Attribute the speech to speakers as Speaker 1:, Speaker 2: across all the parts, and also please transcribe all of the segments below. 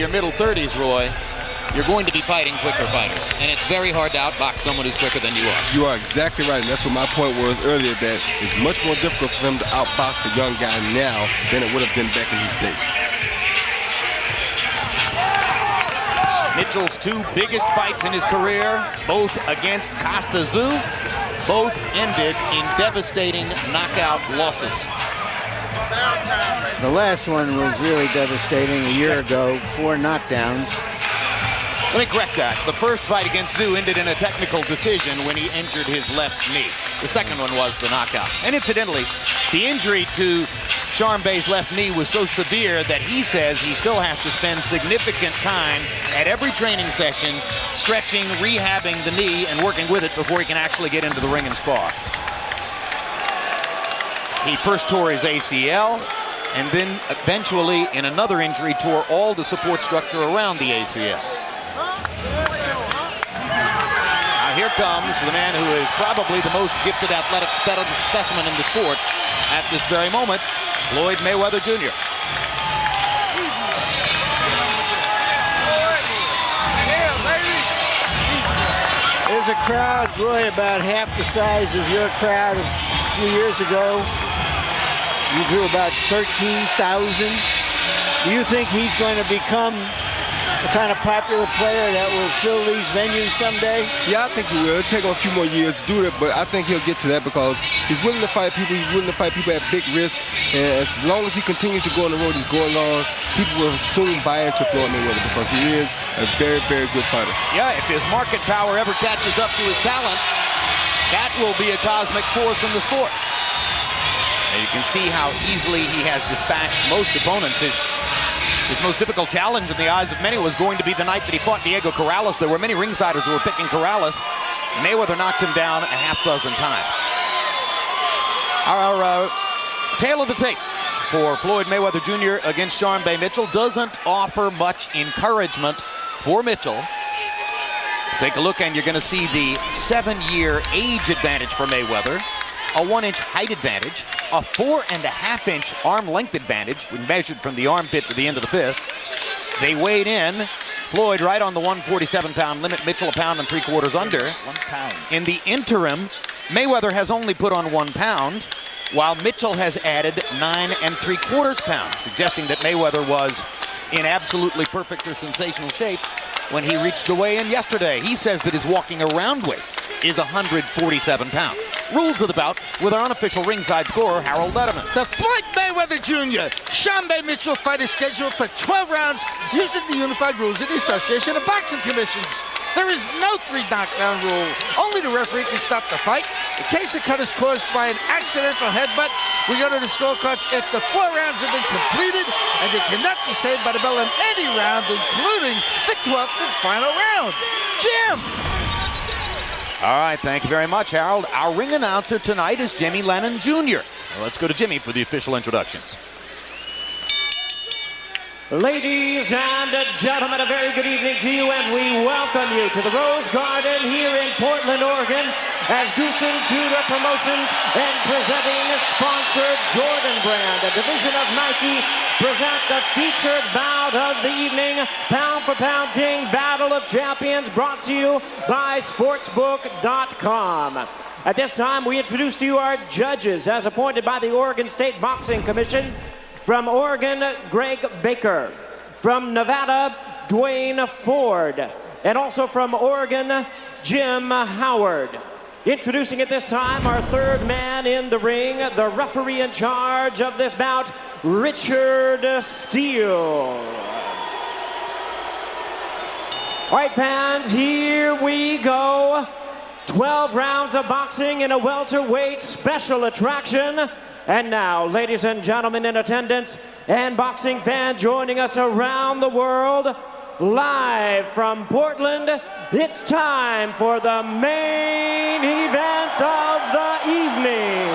Speaker 1: Your middle 30s, Roy, you're going to be fighting quicker fighters, and it's very hard to outbox someone who's quicker than you are.
Speaker 2: You are exactly right, and that's what my point was earlier, that it's much more difficult for him to outbox a young guy now than it would have been back in his day.
Speaker 1: Mitchell's two biggest fights in his career, both against Costa Zoo, both ended in devastating knockout losses.
Speaker 3: The last one was really devastating a year ago, 4 knockdowns.
Speaker 1: Let me correct that. The first fight against Zoo ended in a technical decision when he injured his left knee. The second one was the knockout. And incidentally, the injury to Sharmba's left knee was so severe that he says he still has to spend significant time at every training session stretching, rehabbing the knee, and working with it before he can actually get into the ring and spar. He first tore his ACL, and then eventually, in another injury, tore all the support structure around the ACL. Now here comes the man who is probably the most gifted athletic specimen in the sport at this very moment, Floyd Mayweather Jr.
Speaker 3: There's a crowd, Roy, about half the size of your crowd a few years ago. You drew about 13,000. Do you think he's going to become the kind of popular player that will fill these venues someday?
Speaker 2: Yeah, I think he will. It'll take him a few more years to do that, but I think he'll get to that because he's willing to fight people. He's willing to fight people at big risk. And as long as he continues to go on the road he's going on, people will soon buy into Floyd Mayweather because he is a very, very good fighter.
Speaker 1: Yeah, if his market power ever catches up to his talent, that will be a cosmic force in the sport. And you can see how easily he has dispatched most opponents. His most difficult challenge in the eyes of many was going to be the night that he fought Diego Corrales. There were many ringsiders who were picking Corrales. Mayweather knocked him down a half dozen times. Our tail of the tape for Floyd Mayweather Jr. against Sharmba Mitchell doesn't offer much encouragement for Mitchell. Take a look and you're going to see the 7-year age advantage for Mayweather, a 1-inch height advantage, a 4.5-inch arm length advantage when measured from the armpit to the end of the fist. They weighed in. Floyd right on the 147-pound limit, Mitchell 1 3/4 pounds under.
Speaker 3: 1 pound.
Speaker 1: In the interim, Mayweather has only put on 1 pound, while Mitchell has added 9 3/4 pounds, suggesting that Mayweather was in absolutely perfect or sensational shape when he reached the weigh-in yesterday. He says that his walking around weight is 147 pounds. Rules of the bout with our unofficial ringside scorer, Harold Letterman.
Speaker 4: The Floyd Mayweather Jr. Sharmba Mitchell fight is scheduled for 12 rounds using the unified rules of the Association of Boxing Commissions. There is no 3 knockdown rule. Only the referee can stop the fight. In case the cut is caused by an accidental headbutt, we go to the scorecards if the 4 rounds have been completed, and they cannot be saved by the bell in any round, including the 12th and final round. Jim!
Speaker 1: All right, thank you very much, Harold. Our ring announcer tonight is Jimmy Lennon Jr. Well, let's go to Jimmy for the official introductions.
Speaker 5: Ladies and gentlemen, a very good evening to you, and we welcome you to the Rose Garden here in Portland, Oregon, as Goosen Tudor Promotions and presenting sponsor Jordan Brand, a division of Nike, present the featured bout of the evening, Pound for Pound King Battle of Champions, brought to you by Sportsbook.com. At this time, we introduce to you our judges, as appointed by the Oregon State Boxing Commission. From Oregon, Greg Baker. From Nevada, Dwayne Ford. And also from Oregon, Jim Howard. Introducing at this time our third man in the ring, the referee in charge of this bout, Richard Steele. All right, fans, here we go. 12 rounds of boxing in a welterweight special attraction. And now, ladies and gentlemen in attendance and boxing fans joining us around the world, live from Portland, it's time for the main event of the evening.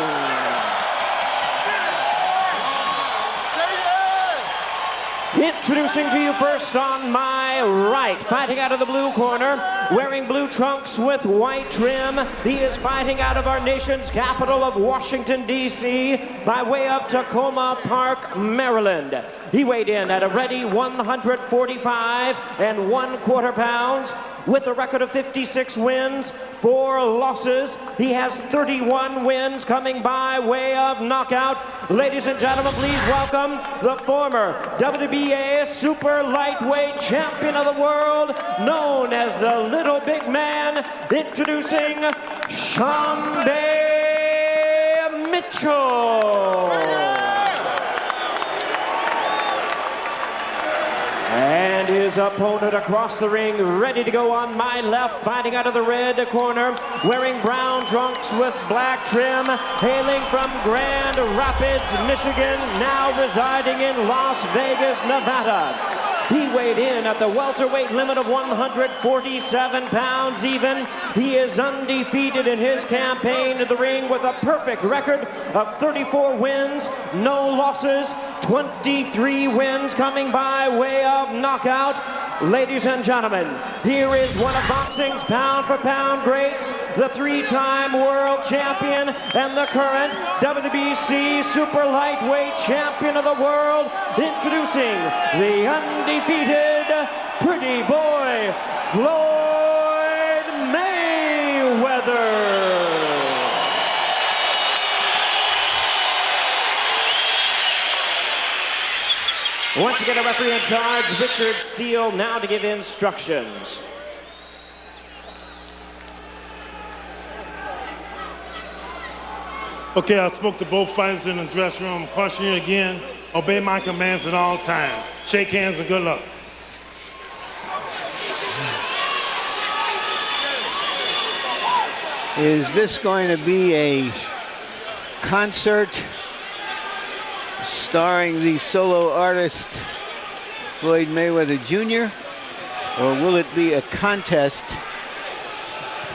Speaker 5: It Introducing to you first on my right, fighting out of the blue corner, wearing blue trunks with white trim. He is fighting out of our nation's capital of Washington, D.C., by way of Tacoma Park, Maryland. He weighed in at a ready 145 1/4 pounds with a record of 56 wins, 4 losses. He has 31 wins coming by way of knockout. Ladies and gentlemen, please welcome the former WBA super lightweight champion of the world, known as the Little Big Man, introducing Sharmba Mitchell. And his opponent across the ring, ready to go on my left, fighting out of the red corner, wearing brown trunks with black trim, hailing from Grand Rapids, Michigan, now residing in Las Vegas, Nevada. He weighed in at the welterweight limit of 147 pounds even. He is undefeated in his campaign to the ring with a perfect record of 34 wins, no losses, 23 wins coming by way of knockout. Ladies and gentlemen, here is one of boxing's pound-for-pound greats, the 3-time world champion and the current WBC super lightweight champion of the world, introducing the undefeated pretty boy, Floyd Mayweather. Once again, a referee in charge, Richard Steele, now to give instructions.
Speaker 6: Okay, I spoke to both fighters in the dressing room. Caution you again, obey my commands at all times. Shake hands and good luck.
Speaker 3: Is this going to be a concert starring the solo artist Floyd Mayweather Jr., or will it be a contest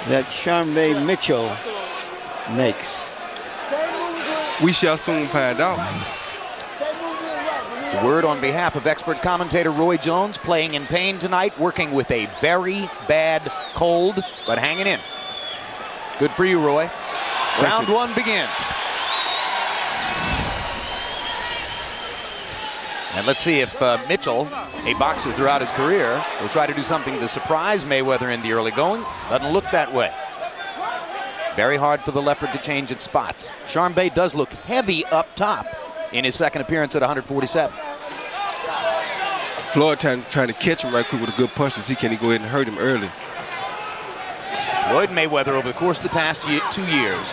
Speaker 3: that Sharmba Mitchell makes?
Speaker 2: We shall soon find out.
Speaker 1: The word on behalf of expert commentator Roy Jones, playing in pain tonight, working with a very bad cold, but hanging in. Good for you, Roy. Round one begins. And let's see if Mitchell, a boxer throughout his career, will try to do something to surprise Mayweather in the early going. Doesn't look that way. Very hard for the leopard to change its spots. Sharmba does look heavy up top in his second appearance at 147.
Speaker 2: Floyd trying to catch him right quick with a good punch to see can he go ahead and hurt him early.
Speaker 1: Floyd Mayweather, over the course of the past 2 years,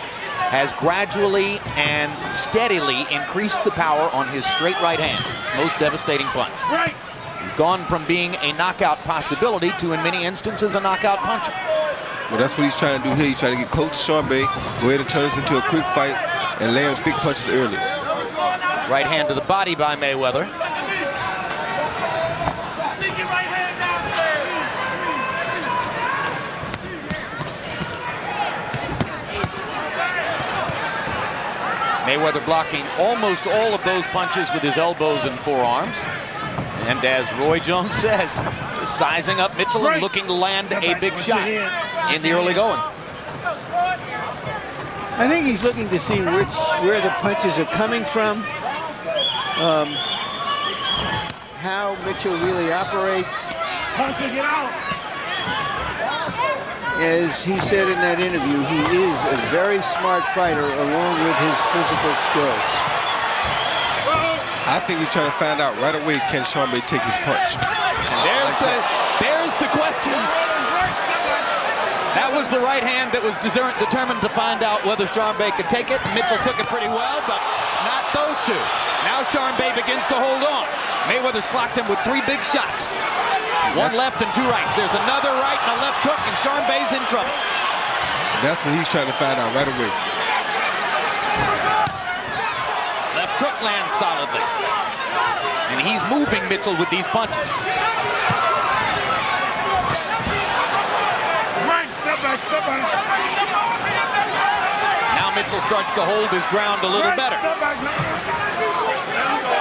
Speaker 1: has gradually and steadily increased the power on his straight right hand, most devastating punch.
Speaker 6: Right.
Speaker 1: He's gone from being a knockout possibility to, in many instances, a knockout puncher.
Speaker 2: Well, that's what he's trying to do here. He's trying to get close to Sharmba, go ahead and turn this into a quick fight and land big punches early.
Speaker 1: Right hand to the body by Mayweather. Mayweather blocking almost all of those punches with his elbows and forearms. And as Roy Jones says, sizing up Mitchell and looking to land a big shot in the early going.
Speaker 3: I think he's looking to see where the punches are coming from, how Mitchell really operates.
Speaker 6: Get out.
Speaker 3: As he said in that interview, he is a very smart fighter along with his physical skills.
Speaker 2: I think he's trying to find out right away, can Sharmba take his punch?
Speaker 1: There's the question. That was the right hand that was determined to find out whether Sharmba could take it. Mitchell took it pretty well, but not those two. Now Sharmba begins to hold on. Mayweather's clocked him with 3 big shots. 1 left and 2 rights. There's another right and a left hook, and Sharmba's in trouble.
Speaker 2: That's what he's trying to find out right away.
Speaker 1: Left hook lands solidly. And he's moving Mitchell with these punches.
Speaker 6: Right, step back, step back.
Speaker 1: Now Mitchell starts to hold his ground a little better.
Speaker 6: Step back.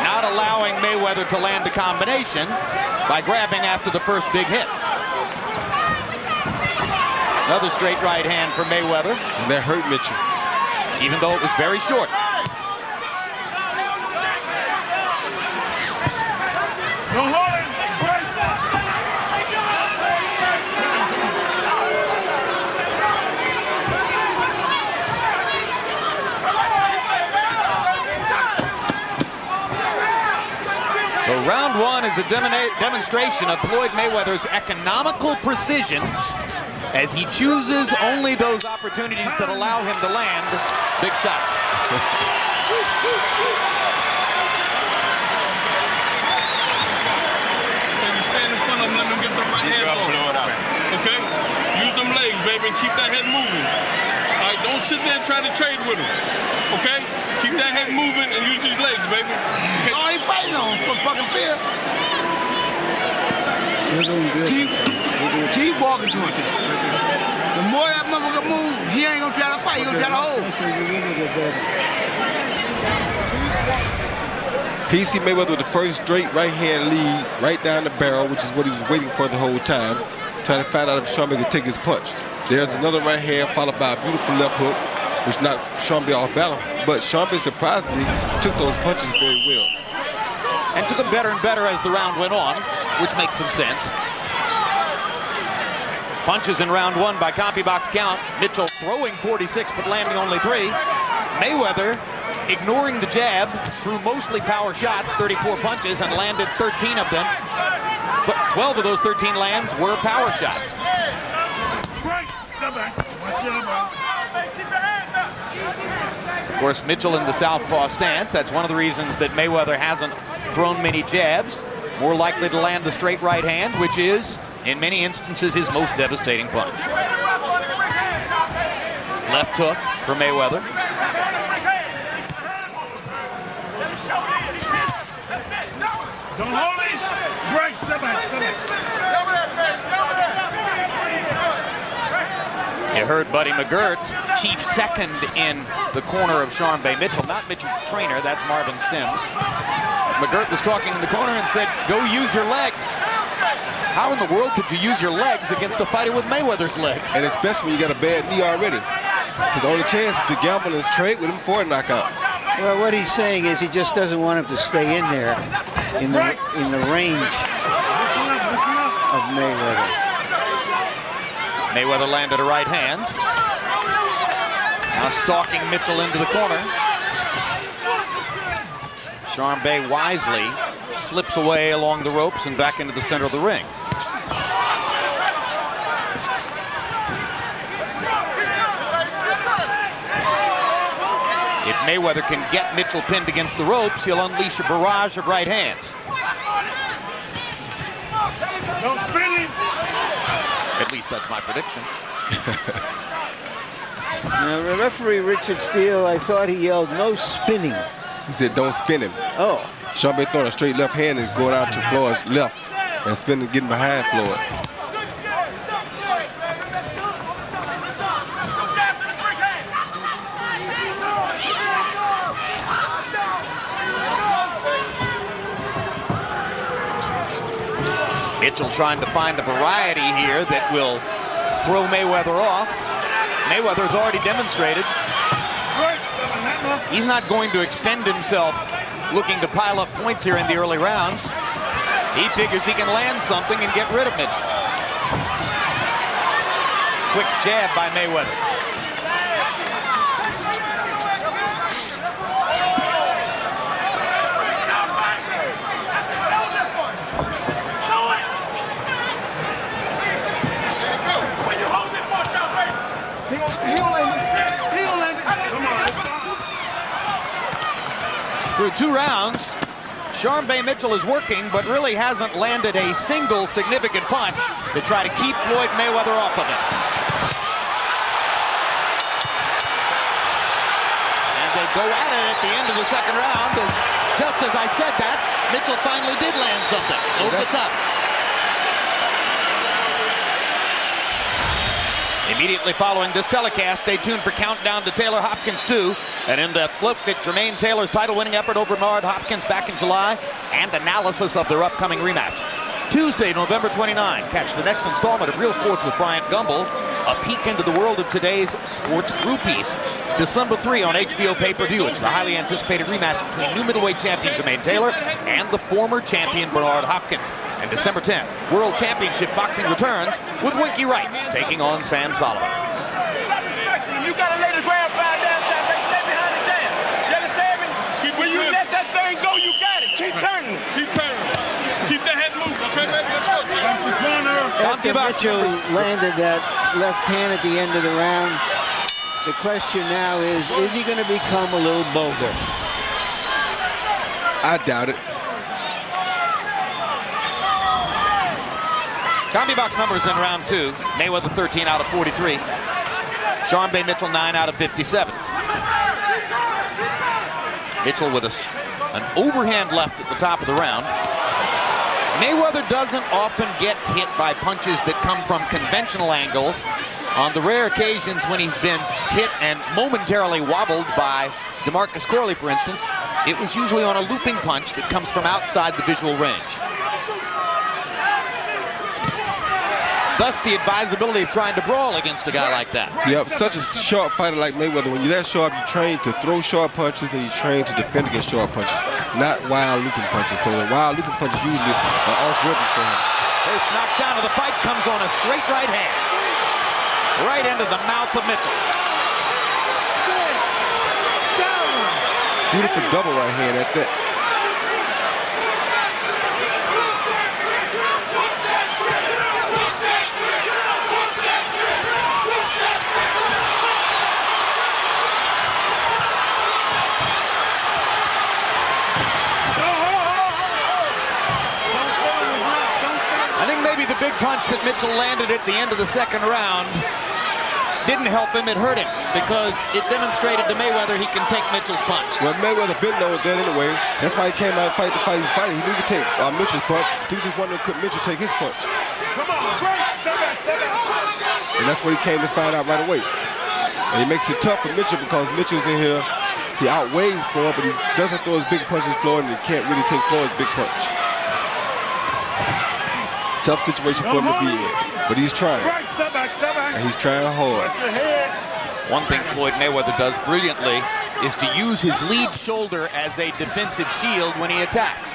Speaker 1: Now not allowing Mayweather to land a combination by grabbing after the first big hit. Another straight right hand for Mayweather.
Speaker 2: And that hurt Mitchell.
Speaker 1: Even though it was very short. So round one is a demonstration of Floyd Mayweather's economical precision as he chooses only those opportunities that allow him to land big shots.
Speaker 7: You stand in front of them, let them get the right hand on. Okay? Use them legs, baby, and keep that head moving. All right, don't sit there and try to trade with him. Okay? Keep that head moving and use these legs, baby. Okay?
Speaker 8: Oh, he fighting on for fucking fear. Keep walking to him. The more that motherfucker move, he ain't gonna try to fight, he gonna try to hold.
Speaker 2: PC Mayweather with the first straight right hand lead right down the barrel, which is what he was waiting for the whole time, trying to find out if Sharmba could take his punch. There's another right hand followed by a beautiful left hook, which knocked Sharmba off balance. But Sharmba surprisingly took those punches very well.
Speaker 1: And took them better and better as the round went on, which makes some sense. Punches in round one by copy box count. Mitchell throwing 46 but landing only 3. Mayweather ignoring the jab, threw mostly power shots, 34 punches, and landed 13 of them. But 12 of those 13 lands were power shots. Of course, Mitchell in the southpaw stance. That's one of the reasons that Mayweather hasn't thrown many jabs. More likely to land the straight right hand, which is, in many instances, his most devastating punch. Left hook for Mayweather.
Speaker 6: Don't hold it. Break. Step back.
Speaker 1: You heard Buddy McGirt, chief second in the corner of Sharmba Mitchell. Not Mitchell's trainer, that's Marvin Sims. McGirt was talking in the corner and said, go use your legs. How in the world could you use your legs against a fighter with Mayweather's legs?
Speaker 2: And especially when you got a bad knee already. His only chance is to gamble and trade with him for a knockout.
Speaker 3: Well, what he's saying is he just doesn't want him to stay in there in the range of Mayweather.
Speaker 1: Mayweather landed a right hand. Now stalking Mitchell into the corner. Sharmba wisely slips away along the ropes and back into the center of the ring. If Mayweather can get Mitchell pinned against the ropes, he'll unleash a barrage of right hands.
Speaker 6: No spinning.
Speaker 1: At least that's my prediction.
Speaker 3: Now, the referee, Richard Steele, I thought he yelled, no spinning.
Speaker 2: He said, don't spin him.
Speaker 3: Oh.
Speaker 2: Sharmba throwing a straight left hand and going out to Floyd's left and spinning, getting behind Floyd.
Speaker 1: Mitchell trying to find a variety here that will throw Mayweather off. Mayweather's already demonstrated he's not going to extend himself looking to pile up points here in the early rounds. He figures he can land something and get rid of Mitchell. Quick jab by Mayweather. Through 2 rounds, Sharmba Mitchell is working, but really hasn't landed a single significant punch to try to keep Floyd Mayweather off of it. And they go at it at the end of the second round. Just as I said that, Mitchell finally did land something over the top. Immediately following this telecast, stay tuned for Countdown to Taylor Hopkins 2, an in-depth look at Jermaine Taylor's title-winning effort over Bernard Hopkins back in July, and analysis of their upcoming rematch. Tuesday, November 29, catch the next installment of Real Sports with Bryant Gumbel, a peek into the world of today's sports groupies. December 3 on HBO pay-per-view. It's the highly anticipated rematch between new middleweight champion Jermaine Taylor and the former champion Bernard Hopkins. And December 10, World Championship Boxing returns with Winky Wright taking on Sam Solomon.
Speaker 9: You gotta lay the ground five down, Sharmba. Stay behind the jam. You understand me? When you let that thing go, you got it. Keep turning.
Speaker 7: Keep turning. Keep that head moving, okay, baby? Let's go,
Speaker 3: After Mitchell landed that left hand at the end of the round, the question now is he going to become a little bolder?
Speaker 2: I doubt it.
Speaker 1: CombiBox numbers in round 2. Mayweather 13 out of 43. Sharmba Mitchell 9 out of 57. Mitchell with an overhand left at the top of the round. Mayweather doesn't often get hit by punches that come from conventional angles. On the rare occasions when he's been hit and momentarily wobbled by DeMarcus Corley, for instance, it was usually on a looping punch that comes from outside the visual range. Thus the advisability of trying to brawl against a guy like that.
Speaker 2: Yep, such a sharp fighter like Mayweather. When you're that sharp, you're trained to throw sharp punches and you're trained to defend against sharp punches, not wild looping punches. So the wild looping punches usually are off-rhythm for him.
Speaker 1: First knockdown of the fight comes on a straight right hand. Right into the mouth of Mitchell.
Speaker 2: Beautiful double right hand at that.
Speaker 1: I think maybe the big punch that Mitchell landed at the end of the second round didn't help him, it hurt him, because it demonstrated to Mayweather he can take Mitchell's punch.
Speaker 2: Well, Mayweather been knowing that anyway. That's why he came out and fight the fight he's fighting. He knew he could take Mitchell's punch. He was just wondering could Mitchell take his punch.
Speaker 9: Come on, break. Step back, step back.
Speaker 2: And that's what he came to find out right away. And he makes it tough for Mitchell because Mitchell's in here. He outweighs Floyd, but he doesn't throw his big punches Floyd, and he can't really take Floyd's big punch. Tough situation for him to be in, but he's trying.
Speaker 9: Step back, step back.
Speaker 2: And he's trying hard.
Speaker 9: Watch your head.
Speaker 1: One thing Floyd Mayweather does brilliantly is to use his lead shoulder as a defensive shield when he attacks.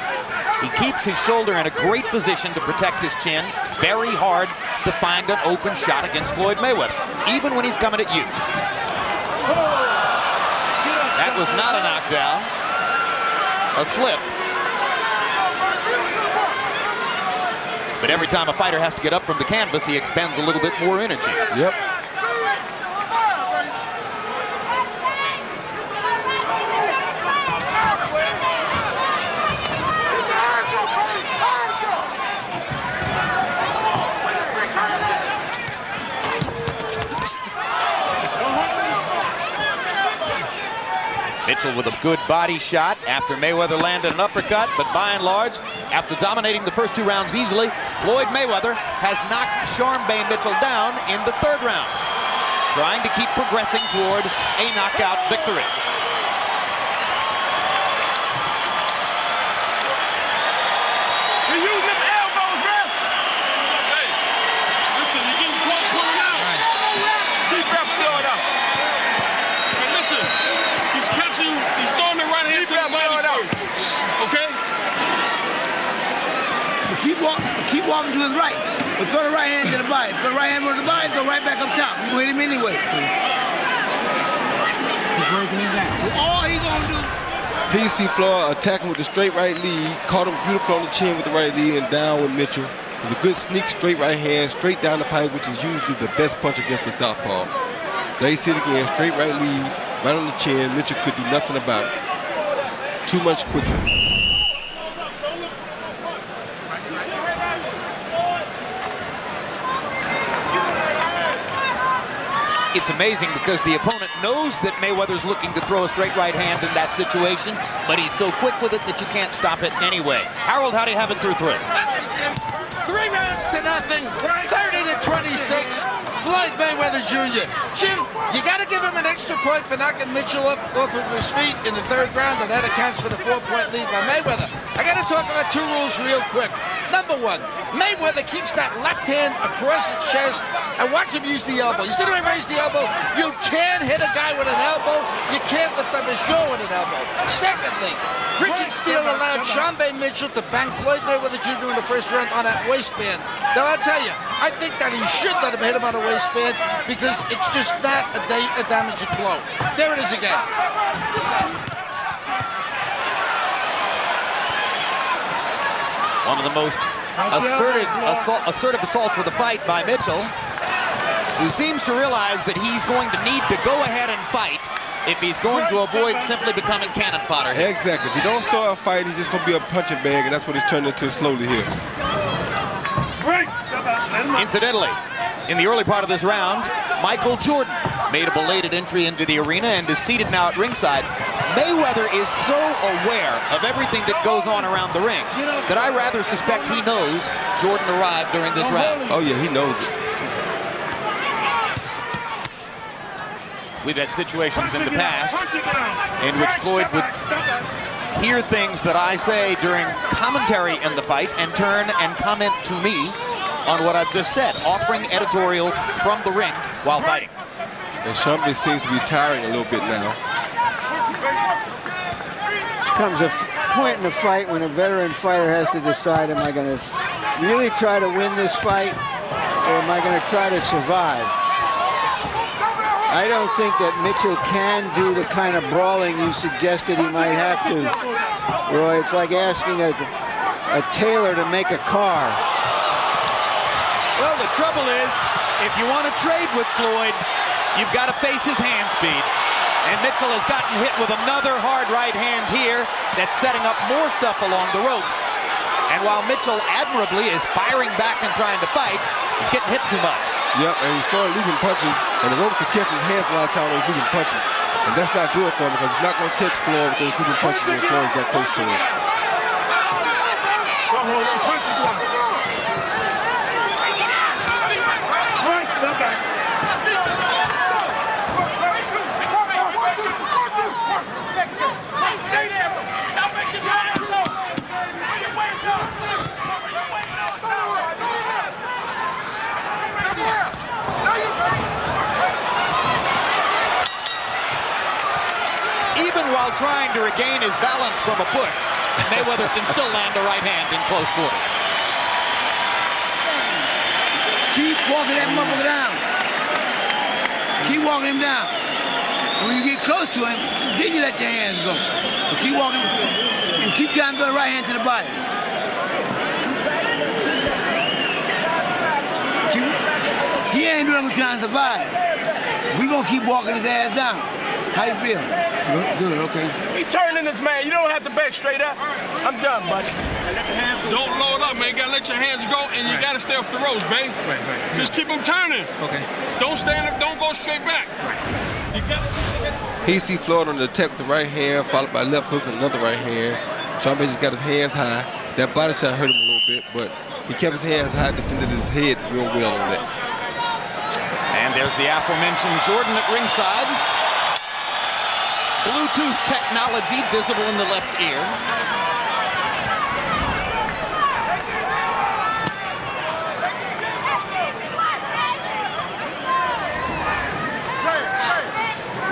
Speaker 1: He keeps his shoulder in a great position to protect his chin. It's very hard to find an open shot against Floyd Mayweather, even when he's coming at you. That was not a knockdown, a slip. But every time a fighter has to get up from the canvas, he expends a little bit more energy.
Speaker 2: Yep.
Speaker 1: Mitchell with a good body shot after Mayweather landed an uppercut, but by and large, after dominating the first 2 rounds easily, Floyd Mayweather has knocked Sharmba Mitchell down in the 3rd round, trying to keep progressing toward a knockout victory.
Speaker 9: You use them elbows, man.
Speaker 7: Hey, listen, you're getting caught pulling out.
Speaker 9: Keep that Floyd up.
Speaker 7: Hey, listen, he's catching, he's throwing the right hand to the body first. Okay?
Speaker 8: Keep walking to his right. But throw the right hand to the body. Throw the right hand to the body, throw right back up top. You can hit him anyway. He's breaking him down. All he's gonna do.
Speaker 2: Here you see Floyd attacking with the straight right lead, caught him beautiful on the chin with the right lead, and down with Mitchell. It was a good sneak straight right hand, straight down the pipe, which is usually the best punch against the southpaw. There you see it again, straight right lead, right on the chin. Mitchell could do nothing about it. Too much quickness.
Speaker 1: It's amazing because the opponent knows that Mayweather's looking to throw a straight right hand in that situation, but he's so quick with it that you can't stop it anyway. Harold, how do you have it through 3?
Speaker 4: 3 rounds to nothing, 30 to 26. Floyd Mayweather Jr. Jim, you got to give him an extra point for knocking Mitchell up off of his feet in the 3rd round, and that accounts for the 4-point lead by Mayweather. I got to talk about 2 rules real quick. Number 1, Mayweather keeps that left hand across his chest and watch him use the elbow. You see the way he raised the elbow? You can't hit a guy with an elbow. You can't lift up his jaw with an elbow. Secondly, Richard Steele allowed Sharmba Mitchell to bang Floyd Mayweather Jr. in the 1st round on that waistband. Now, I'll tell you, I think that he should let him hit him on the waistband because it's just not a damaging blow. There it is again.
Speaker 1: One of the most assertive assaults of the fight by Mitchell, who seems to realize that he's going to need to go ahead and fight if he's going to avoid simply becoming cannon fodder here.
Speaker 2: Exactly. If you don't start a fight, he's just going to be a punching bag, and that's what he's turned into slowly here.
Speaker 1: Incidentally, in the early part of this round, Michael Jordan made a belated entry into the arena and is seated now at ringside. Mayweather is so aware of everything that goes on around the ring that I rather suspect he knows Jordan arrived during this round.
Speaker 2: Oh, yeah, he knows it.
Speaker 1: We've had situations in the past in which Floyd would hear things that I say during commentary in the fight and turn and comment to me on what I've just said, offering editorials from the ring while fighting.
Speaker 2: And Sharmba seems to be tiring a little bit now.
Speaker 3: Comes a point in the fight when a veteran fighter has to decide, am I going to really try to win this fight or am I going to try to survive? I don't think that Mitchell can do the kind of brawling you suggested he might have to. Roy, it's like asking a tailor to make a car.
Speaker 1: Well, the trouble is, if you want to trade with Floyd, you've got to face his hand speed. And Mitchell has gotten hit with another hard right hand here that's setting up more stuff along the ropes. And while Mitchell admirably is firing back and trying to fight, he's getting hit too much.
Speaker 2: Yep, and he started leaving punches, and the ropes will catch his hands a lot of times when he's leaving punches. And that's not good for him because he's not going to catch Floyd with those leaving punches when Floyd got close to him.
Speaker 1: Even while trying to regain his balance from a push, Mayweather can still land a right hand in close quarters.
Speaker 8: Keep walking that motherfucker down. Keep walking him down. And when you get close to him, then you let your hands go. But keep walking and keep trying to throw the right hand to the body. He ain't doing what trying to survive. We gonna keep walking his ass down. How you feel? Good, okay.
Speaker 9: He turning this man. You don't have to back straight up. I'm done, buddy.
Speaker 7: Don't load up, man. You gotta let your hands go, and you gotta stay off the ropes, babe.
Speaker 10: Right.
Speaker 7: Just keep them turning.
Speaker 10: Okay.
Speaker 7: Don't stand up. Don't go straight back. You gotta.
Speaker 2: He see Floyd on the attack with the right hand, followed by left hook and another right hand. Sharmba just got his hands high. That body shot hurt him a little bit, but he kept his hands high, defended his head real well on that.
Speaker 1: And there's the aforementioned Jordan at ringside. Bluetooth technology visible in the left ear.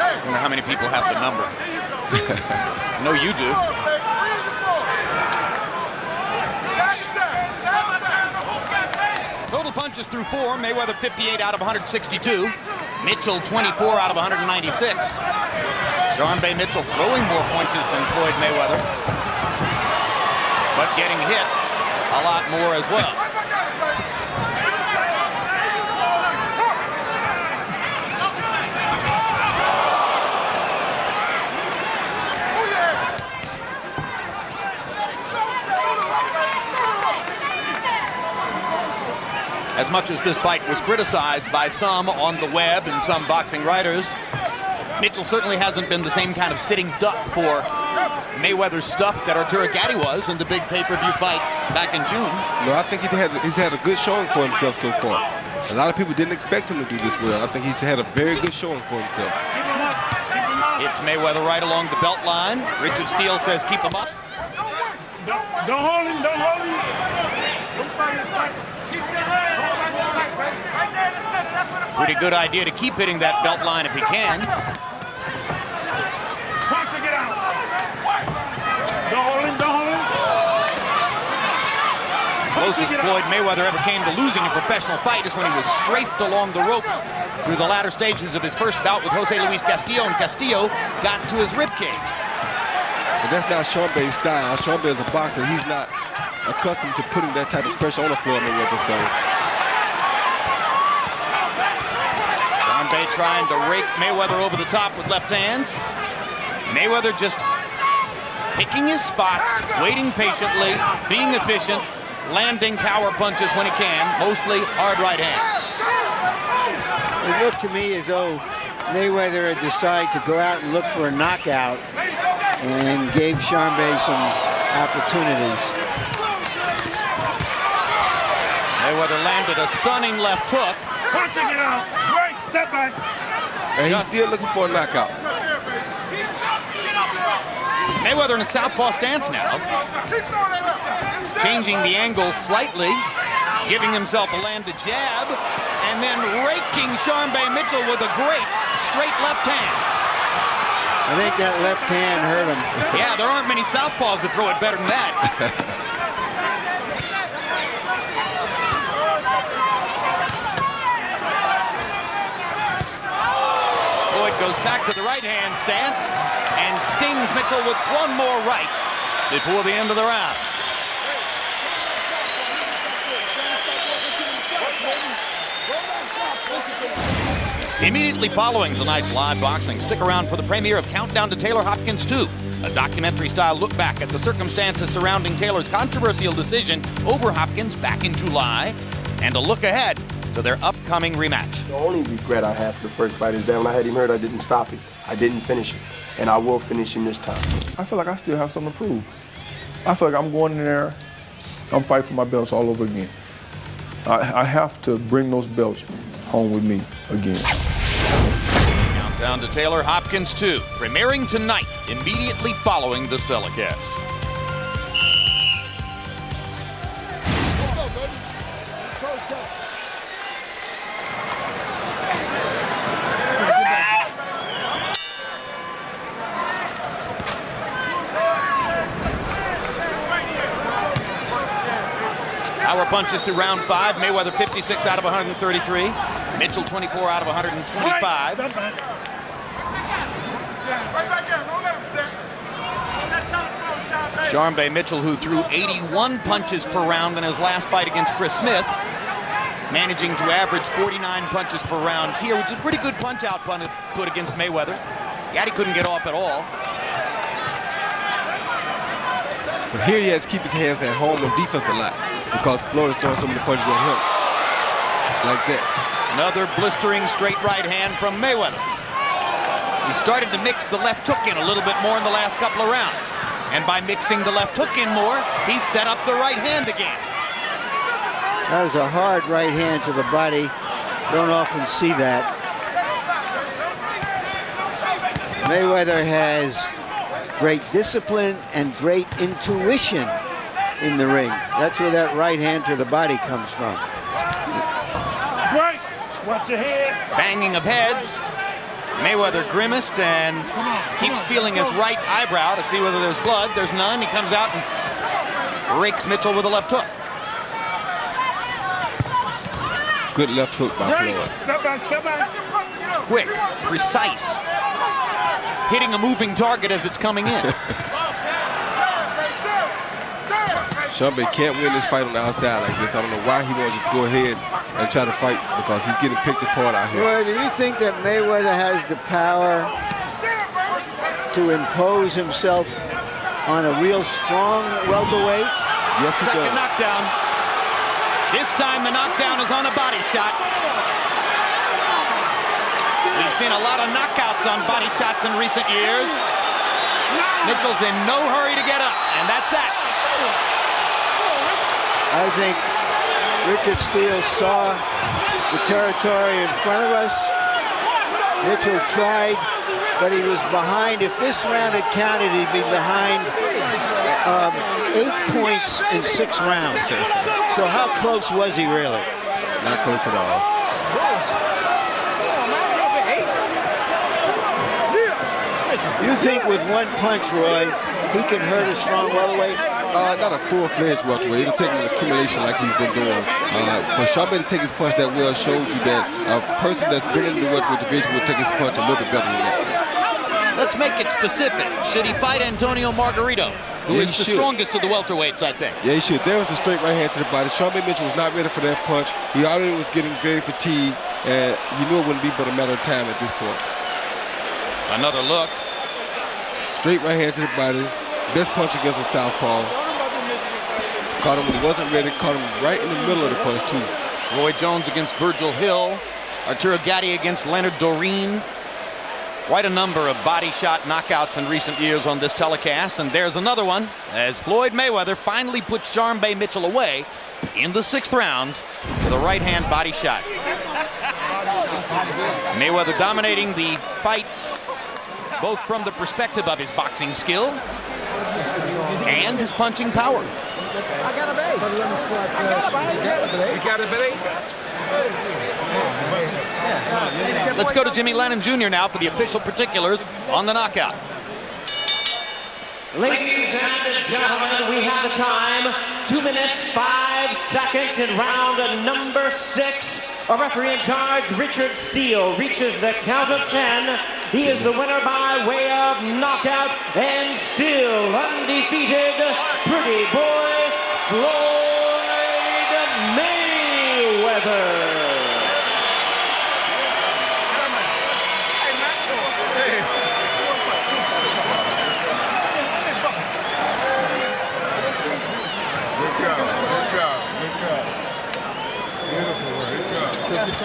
Speaker 1: I wonder how many people have the number. I know you do. Total punches through 4. Mayweather 58 out of 162. Mitchell 24 out of 196. Sharmba Mitchell throwing more punches than Floyd Mayweather, but getting hit a lot more as well. As much as this fight was criticized by some on the web and some boxing writers, Mitchell certainly hasn't been the same kind of sitting duck for Mayweather's stuff that Arturo Gatti was in the big pay-per-view fight back in June.
Speaker 2: No, I think he's had a good showing for himself so far. A lot of people didn't expect him to do this well. I think he's had a very good showing for himself.
Speaker 1: It's Mayweather right along the belt line. Richard Steele says keep him up.
Speaker 9: Don't hold him, don't hold him.
Speaker 1: Pretty good idea to keep hitting that belt line if he can.
Speaker 9: Punch to get out. Don't hold him, don't hold him.
Speaker 1: Closest Floyd Mayweather ever came to losing a professional fight is when he was strafed along the ropes through the latter stages of his first bout with Jose Luis Castillo, and Castillo got to his ribcage.
Speaker 2: But that's not Sharmba's style. Sharmba is a boxer. He's not accustomed to putting that type of pressure on the floor, Mayweather. So
Speaker 1: Sharmba trying to rake Mayweather over the top with left hands. Mayweather just picking his spots, waiting patiently, being efficient, landing power punches when he can, mostly hard right hands.
Speaker 3: It looked to me as though Mayweather had decided to go out and look for a knockout and gave Sharmba some opportunities.
Speaker 1: Mayweather landed a stunning left hook.
Speaker 9: Punching it out. Right, step back.
Speaker 2: and he's still looking for a knockout.
Speaker 1: Mayweather in a southpaw stance now, changing the angle slightly, giving himself a landed jab, and then raking Sharmba Mitchell with a great straight left hand.
Speaker 3: I think that left hand hurt him.
Speaker 1: Yeah, there aren't many southpaws that throw it better than that. Floyd goes back to the right hand stance and stings Mitchell with one more right before the end of the round. Immediately following tonight's live boxing, stick around for the premiere of Countdown to Taylor Hopkins 2, a documentary-style look back at the circumstances surrounding Taylor's controversial decision over Hopkins back in July, and a look ahead to their upcoming rematch.
Speaker 10: The only regret I have for the first fight is that when I had him hurt, I didn't stop him. I didn't finish him, and I will finish him this time.
Speaker 11: I feel like I still have something to prove. I feel like I'm going in there, I'm fighting for my belts all over again. I have to bring those belts home with me again.
Speaker 1: Countdown to Taylor Hopkins 2, premiering tonight, immediately following this telecast. Power punches to round 5. Mayweather 56 out of 133. Mitchell 24 out of 125. Sharmba Mitchell, who threw 81 punches per round in his last fight against Chris Smith, managing to average 49 punches per round here, which is a pretty good punch output against Mayweather. Yet he couldn't get off at all.
Speaker 2: But here he has to keep his hands at home on defense a lot, because Floyd is throwing so many punches at him. Like that.
Speaker 1: Another blistering straight right hand from Mayweather. He started to mix the left hook in a little bit more in the last couple of rounds. And by mixing the left hook in more, he set up the right hand again.
Speaker 3: That was a hard right hand to the body. Don't often see that. Mayweather has great discipline and great intuition in the ring. That's where that right hand to the body comes from.
Speaker 9: Right. Watch your head.
Speaker 1: Banging of heads. Mayweather grimaced and keeps feeling his right eyebrow to see whether there's blood. There's none. He comes out and rakes Mitchell with a left hook.
Speaker 2: Good left hook by Floyd.
Speaker 9: Step back, step back.
Speaker 1: Quick, precise. Hitting a moving target as it's coming in.
Speaker 2: Sharmba can't win this fight on the outside like this. I don't know why he won't just go ahead and try to fight, because he's getting picked apart out here.
Speaker 3: Roy, do you think that Mayweather has the power to impose himself on a real strong welterweight?
Speaker 2: Yes, he
Speaker 1: Second
Speaker 2: does.
Speaker 1: knockdown. This time the knockdown is on a body shot. We've seen a lot of knockouts on body shots in recent years. Mitchell's in no hurry to get up, and that's that.
Speaker 3: I think Richard Steele saw the territory in front of us. Mitchell tried, but he was behind. If this round had counted, he'd be behind 8 points in 6 rounds. So how close was he really?
Speaker 2: Not close at all.
Speaker 3: You think with one punch, Roy, he can hurt a strong welterweight?
Speaker 2: Not a full-fledged welterweight. It'll take an accumulation like he's been doing. For Sharmba to take his punch that well showed you that a person that's been in the welterweight division will take his punch a little bit better than that.
Speaker 1: Let's make it specific. Should he fight Antonio Margarito, who is the strongest of the welterweights, I think?
Speaker 2: Yeah, he should. There was a straight right hand to the body. Sharmba Mitchell was not ready for that punch. He already was getting very fatigued, and you knew it wouldn't be but a matter of time at this point.
Speaker 1: Another look.
Speaker 2: Straight right hand to the body. Best punch against the southpaw. Caught him when he wasn't ready. Caught him right in the middle of the punch, too.
Speaker 1: Roy Jones against Virgil Hill. Arturo Gatti against Leonard Doreen. Quite a number of body shot knockouts in recent years on this telecast. And there's another one as Floyd Mayweather finally puts Sharmba Mitchell away in the 6th round with a right hand body shot. Mayweather dominating the fight both from the perspective of his boxing skill and his punching power.
Speaker 8: I got a bait. You got a bait?
Speaker 1: Let's go to Jimmy Lennon Jr. now for the official particulars on the knockout.
Speaker 5: Ladies and gentlemen, we have the time. 2 minutes, 5 seconds in round number 6. A referee in charge, Richard Steele, reaches the count of 10. He is the winner by way of knockout and still undefeated, pretty boy, Floyd Mayweather.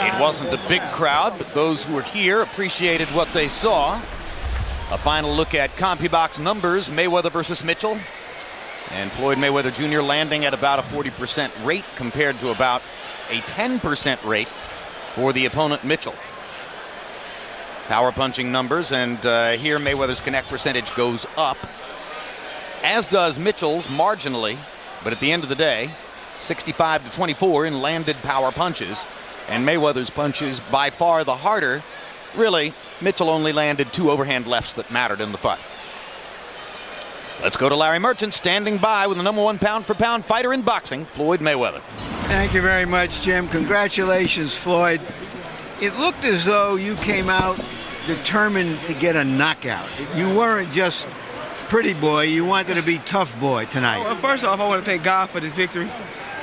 Speaker 1: It wasn't a big crowd, but those who were here appreciated what they saw. A final look at CompuBox numbers, Mayweather versus Mitchell. And Floyd Mayweather Jr. landing at about a 40% rate compared to about a 10% rate for the opponent Mitchell. Power punching numbers, and here Mayweather's connect percentage goes up, as does Mitchell's marginally, but at the end of the day, 65-24 in landed power punches. And Mayweather's punches by far the harder. Really, Mitchell only landed 2 overhand lefts that mattered in the fight. Let's go to Larry Merchant, standing by with the #1 pound-for-pound fighter in boxing, Floyd Mayweather.
Speaker 3: Thank you very much, Jim. Congratulations, Floyd. It looked as though you came out determined to get a knockout. You weren't just pretty boy, you wanted to be tough boy tonight.
Speaker 12: Well, first off, I want to thank God for this victory.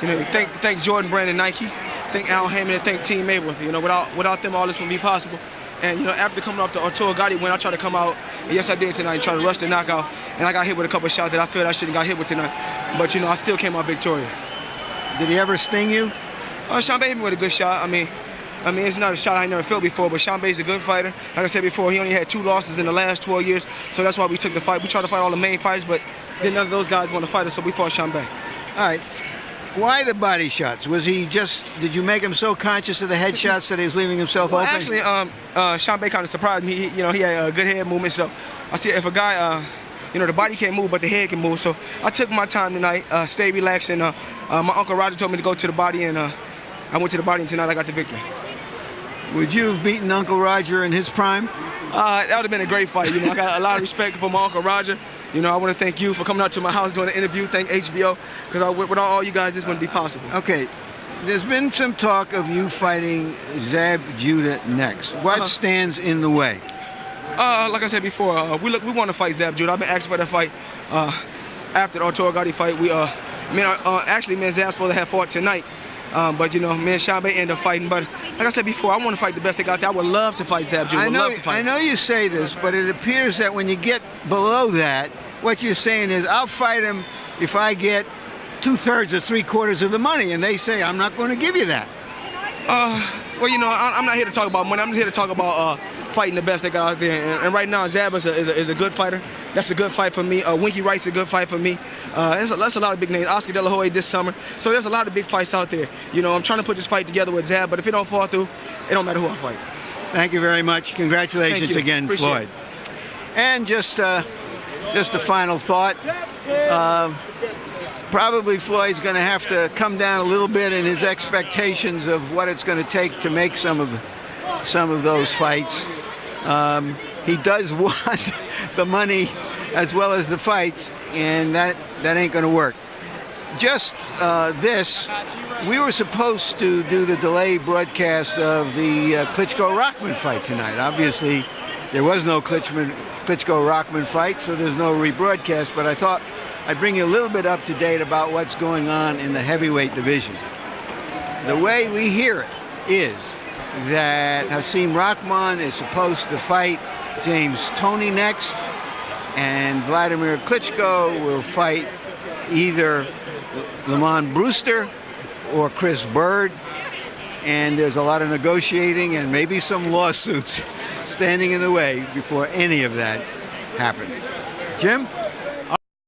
Speaker 12: You know, thank Jordan Brand and Nike. Thank Al Hammond and thank Team Mayweather. You know, without them, all this wouldn't be possible. And, you know, after coming off the Arturo Gatti win, I tried to come out, and yes, I did tonight, and try to rush the knockout. And I got hit with a couple of shots that I feel I shouldn't have got hit with tonight. But, you know, I still came out victorious.
Speaker 3: Did he ever sting you?
Speaker 12: Sharmba hit me with a good shot. I mean, it's not a shot I never felt before, but Sharmba's a good fighter. Like I said before, he only had 2 losses in the last 12 years, so that's why we took the fight. We tried to fight all the main fights, but then none of those guys want to fight us, so we fought Sharmba.
Speaker 3: All right. Why the body shots? Was he just, did you make him so conscious of the headshots that he was leaving himself open?
Speaker 12: Actually, Sharmba kind of surprised me. He had a good head movement, so I see if a guy, you know, the body can't move, but the head can move. So I took my time tonight, stayed relaxed, and my Uncle Roger told me to go to the body, and I went to the body, and tonight I got the victory.
Speaker 3: Would you have beaten Uncle Roger in his prime?
Speaker 12: That would have been a great fight. You know, I got a lot of respect for my Uncle Roger. You know, I want to thank you for coming out to my house doing an interview. Thank HBO, because without all you guys, this wouldn't be possible.
Speaker 3: Okay, there's been some talk of you fighting Zab Judah next. What stands in the way?
Speaker 12: Like I said before, we want to fight Zab Judah. I've been asking for that fight after the Arturo Gatti fight. Actually, me and Zab's supposed to have fought tonight. But, you know, me and Sharmba ended up fighting. But like I said before, I want to fight the best they got there. I would love to fight Zab Judah.
Speaker 3: I know you say this, but it appears that when you get below that, what you're saying is, I'll fight him if I get 2/3 or 3/4 of the money. And they say, I'm not going to give you that.
Speaker 12: Well, you know, I'm not here to talk about money. I'm just here to talk about fighting the best they got out there. And right now, Zab is a good fighter. That's a good fight for me. Winky Wright's a good fight for me. That's a lot of big names. Oscar De La Hoya this summer. So there's a lot of big fights out there. You know, I'm trying to put this fight together with Zab, but if it don't fall through, it don't matter who I fight.
Speaker 3: Thank you very much. Congratulations again,
Speaker 12: Appreciate
Speaker 3: Floyd. And just a final thought. Probably Floyd's going to have to come down a little bit in his expectations of what it's going to take to make some of those fights. He does want the money as well as the fights, and that ain't going to work. Just this, we were supposed to do the delayed broadcast of the Klitschko-Rockman fight tonight. Obviously, there was no Klitschko-Rockman fight, so there's no rebroadcast, but I thought I'd bring you a little bit up to date about what's going on in the heavyweight division. The way we hear it is that Hasim Rahman is supposed to fight James Toney next, and Vladimir Klitschko will fight either Lamont Brewster or Chris Bird, and there's a lot of negotiating and maybe some lawsuits standing in the way before any of that happens. Jim?